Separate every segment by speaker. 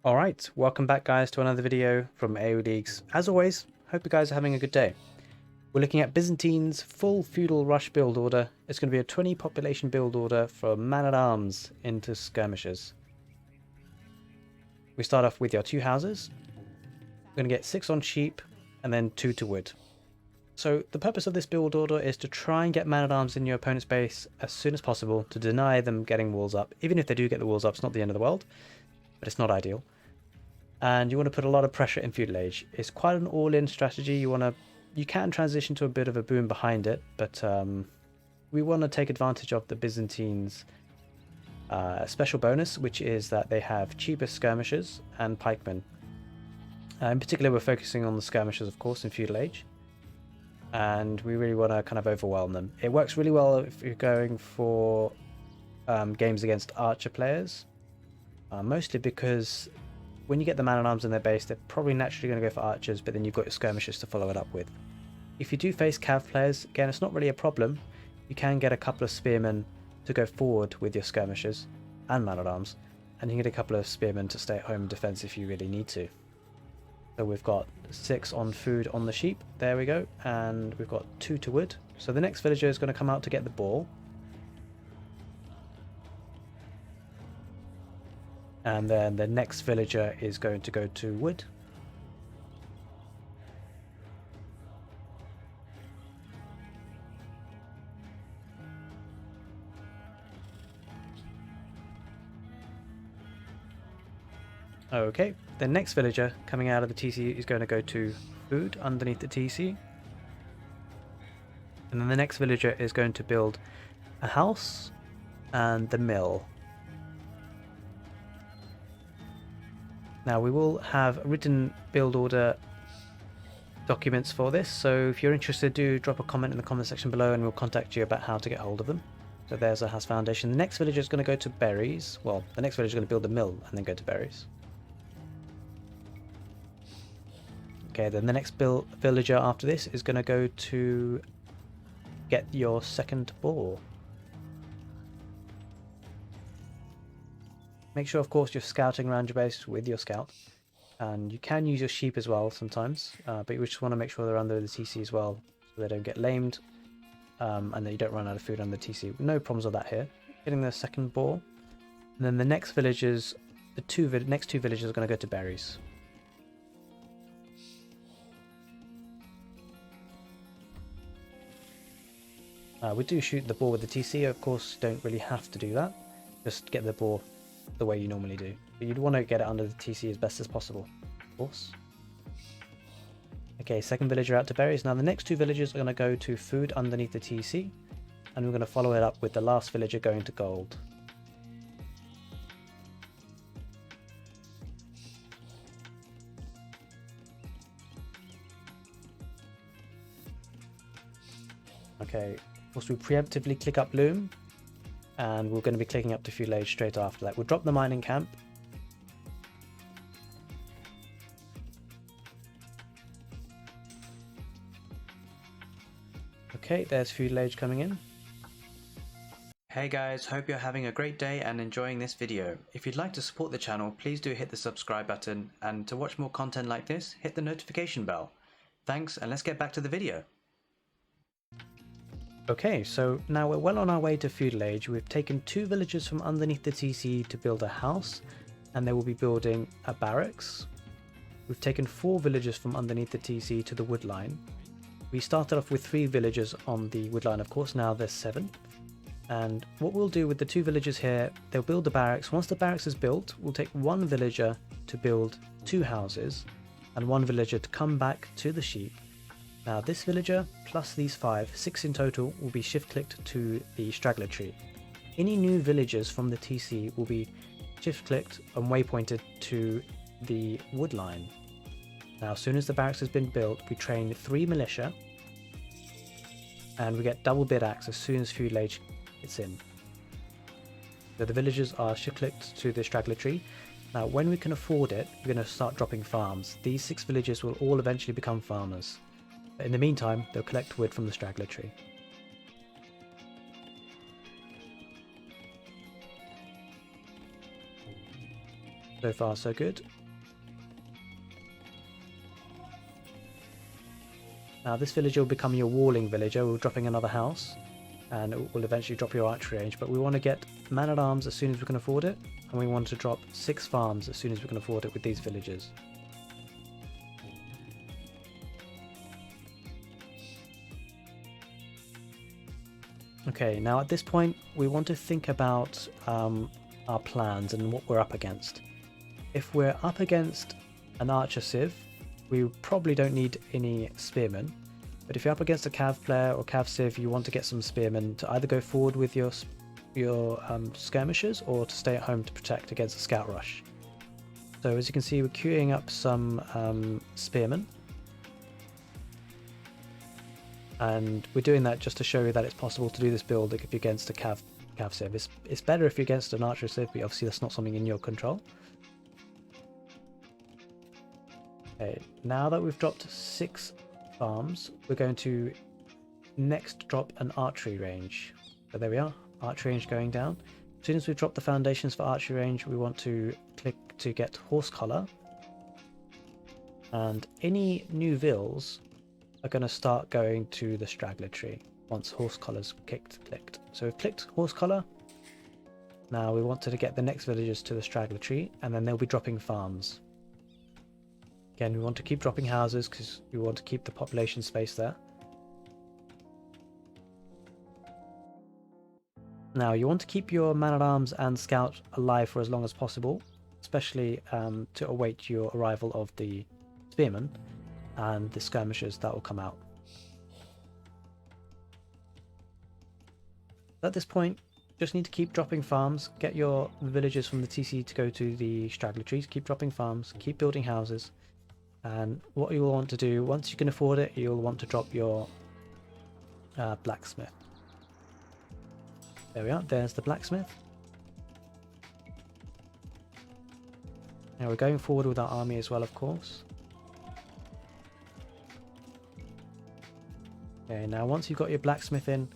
Speaker 1: Alright, welcome back guys to another video from AOE Leagues. As always, hope you guys are having a good day. We're looking at Byzantine's full Feudal Rush build order. It's going to be a 20 population build order from man-at-arms into skirmishers. We start off with your 2 houses. We're going to get 6 on sheep and then 2 to wood. So the purpose of this build order is to try and get man-at-arms in your opponent's base as soon as possible to deny them getting walls up. Even if they do get the walls up, it's not the end of the world, but it's not ideal. And you want to put a lot of pressure in Feudal Age. It's quite an all-in strategy. You can transition to a bit of a boom behind it, but we want to take advantage of the Byzantines' special bonus, which is that they have cheaper skirmishers and pikemen. In particular, we're focusing on the skirmishers, of course, in Feudal Age, and we really want to kind of overwhelm them. It works really well if you're going for games against archer players, mostly because when you get the man-at-arms in their base, they're probably naturally going to go for archers, but then you've got your skirmishers to follow it up with. If you do face cav players, again, it's not really a problem. You can get a couple of spearmen to go forward with your skirmishers and man-at-arms, and you can get a couple of spearmen to stay at home in defense if you really need to. So we've got 6 on food on the sheep, there we go, and we've got 2 to wood. So the next villager is going to come out to get the boar. And then the next villager is going to go to wood. Okay, the next villager coming out of the TC is going to go to food underneath the TC. And then the next villager is going to build a house and the mill. Now we will have written build order documents for this, so if you're interested, do drop a comment in the comment section below and we'll contact you about how to get hold of them. So there's a house foundation. The next villager is going to go to berries. Well, the next villager is going to build a mill and then go to berries. Okay, then the next villager after this is going to go to get your second boar. Make sure, of course, you're scouting around your base with your scout. And you can use your sheep as well sometimes, but you just want to make sure they're under the TC as well, so they don't get lamed, and that you don't run out of food under the TC. No problems with that here. Getting the second boar. And then the next villagers, next two villagers are going to go to berries. We do shoot the boar with the TC, of course, don't really have to do that. Just get the boar the way you normally do. But you'd want to get it under the TC as best as possible, of course. Okay, second villager out to berries. Now the next 2 villagers are going to go to food underneath the TC, and we're going to follow it up with the last villager going to gold. Okay, of course we preemptively click up Loom, and we're going to be clicking up to Feudal Age straight after that. We'll drop the mining camp. Okay, there's Feudal Age coming in. Hey guys, hope you're having a great day and enjoying this video. If you'd like to support the channel, please do hit the subscribe button, and to watch more content like this, hit the notification bell. Thanks, and let's get back to the video. Okay, so now we're well on our way to Feudal Age. We've taken 2 villagers from underneath the TC to build a house, and they will be building a barracks. We've taken 4 villagers from underneath the TC to the wood line. We started off with 3 villagers on the wood line, of course, now there's 7. And what we'll do with the 2 villagers here, they'll build the barracks. Once the barracks is built, we'll take 1 villager to build 2 houses, and 1 villager to come back to the sheep. Now this villager plus these 5, 6 in total, will be shift clicked to the straggler tree. Any new villagers from the TC will be shift clicked and waypointed to the wood line. Now as soon as the barracks has been built, we train 3 militia, and we get double bid axe as soon as Feudal Age gets in. So the villagers are shift clicked to the straggler tree. Now when we can afford it, we're going to start dropping farms. These 6 villagers will all eventually become farmers. But in the meantime, they'll collect wood from the straggler tree. So far so good. Now this villager will become your walling villager. We're dropping another house, and it will eventually drop your archery range, but we want to get man-at-arms as soon as we can afford it, and we want to drop 6 farms as soon as we can afford it with these villagers. Okay, now at this point we want to think about our plans and what we're up against. If we're up against an archer civ, we probably don't need any spearmen, but if you're up against a cav player or cav civ, you want to get some spearmen to either go forward with your skirmishers or to stay at home to protect against a scout rush. So as you can see, we're queuing up some spearmen, and we're doing that just to show you that it's possible to do this build if you're against a cav civ. It's better if you're against an archer civ, but obviously that's not something in your control. Okay, now that we've dropped 6 farms, we're going to next drop an archery range. So there we are, archery range going down. As soon as we've dropped the foundations for archery range, we want to click to get horse collar, and any new vills are going to start going to the straggler tree once horse collar's clicked. So we've clicked horse collar. Now we want to get the next villagers to the straggler tree, and then they'll be dropping farms. Again, we want to keep dropping houses because we want to keep the population space there. Now you want to keep your man-at-arms and scout alive for as long as possible, especially to await your arrival of the spearmen and the skirmishers that will come out. At this point, just need to keep dropping farms, get your villagers from the TC to go to the straggler trees, keep dropping farms, keep building houses. And what you'll want to do, once you can afford it, you'll want to drop your blacksmith. There we are, there's the blacksmith. Now we're going forward with our army as well, of course. Okay, now once you've got your blacksmith in,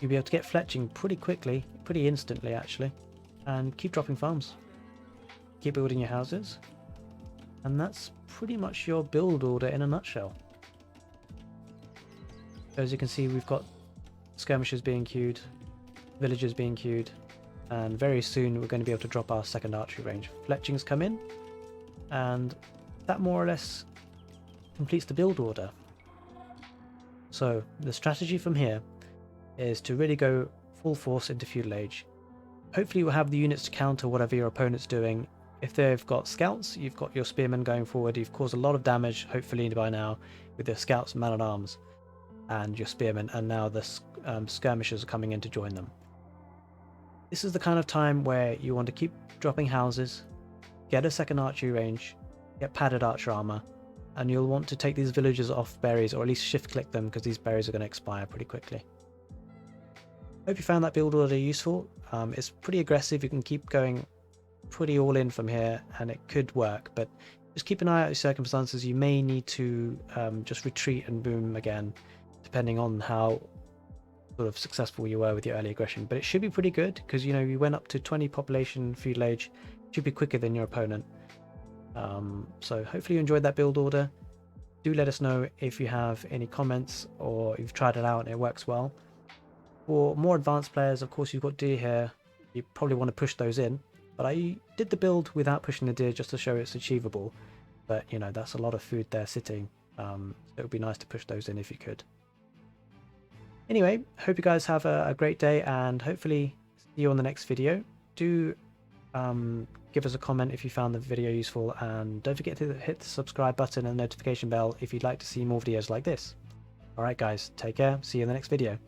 Speaker 1: you'll be able to get fletching pretty quickly, pretty instantly actually, and keep dropping farms. Keep building your houses. And that's pretty much your build order in a nutshell. As you can see, we've got skirmishers being queued, villagers being queued, and very soon we're going to be able to drop our second archery range. Fletchings come in, and that more or less completes the build order. So the strategy from here is to really go full force into Feudal Age. Hopefully you'll have the units to counter whatever your opponent's doing. If they've got scouts, you've got your spearmen going forward. You've caused a lot of damage, hopefully by now, with your scouts, man-at-arms, and your spearmen, and now the skirmishers are coming in to join them. This is the kind of time where you want to keep dropping houses, get a second archery range, get padded archer armor, and you'll want to take these villagers off berries, or at least shift click them, because these berries are going to expire pretty quickly. Hope you found that build order useful. It's pretty aggressive, you can keep going pretty all in from here and it could work, but just keep an eye out your circumstances. You may need to just retreat and boom again, depending on how sort of successful you were with your early aggression. But it should be pretty good because, you know, you went up to 20 population Feudal Age. It should be quicker than your opponent. So hopefully you enjoyed that build order. Do let us know if you have any comments or you've tried it out and it works well. For more advanced players, of course, you've got deer here. You probably want to push those in. But I did the build without pushing the deer just to show it's achievable. But, you know, that's a lot of food there sitting. So it would be nice to push those in if you could. Anyway, hope you guys have a great day and hopefully see you on the next video. Do give us a comment if you found the video useful, and don't forget to hit the subscribe button and notification bell if you'd like to see more videos like this. Alright guys, take care, see you in the next video.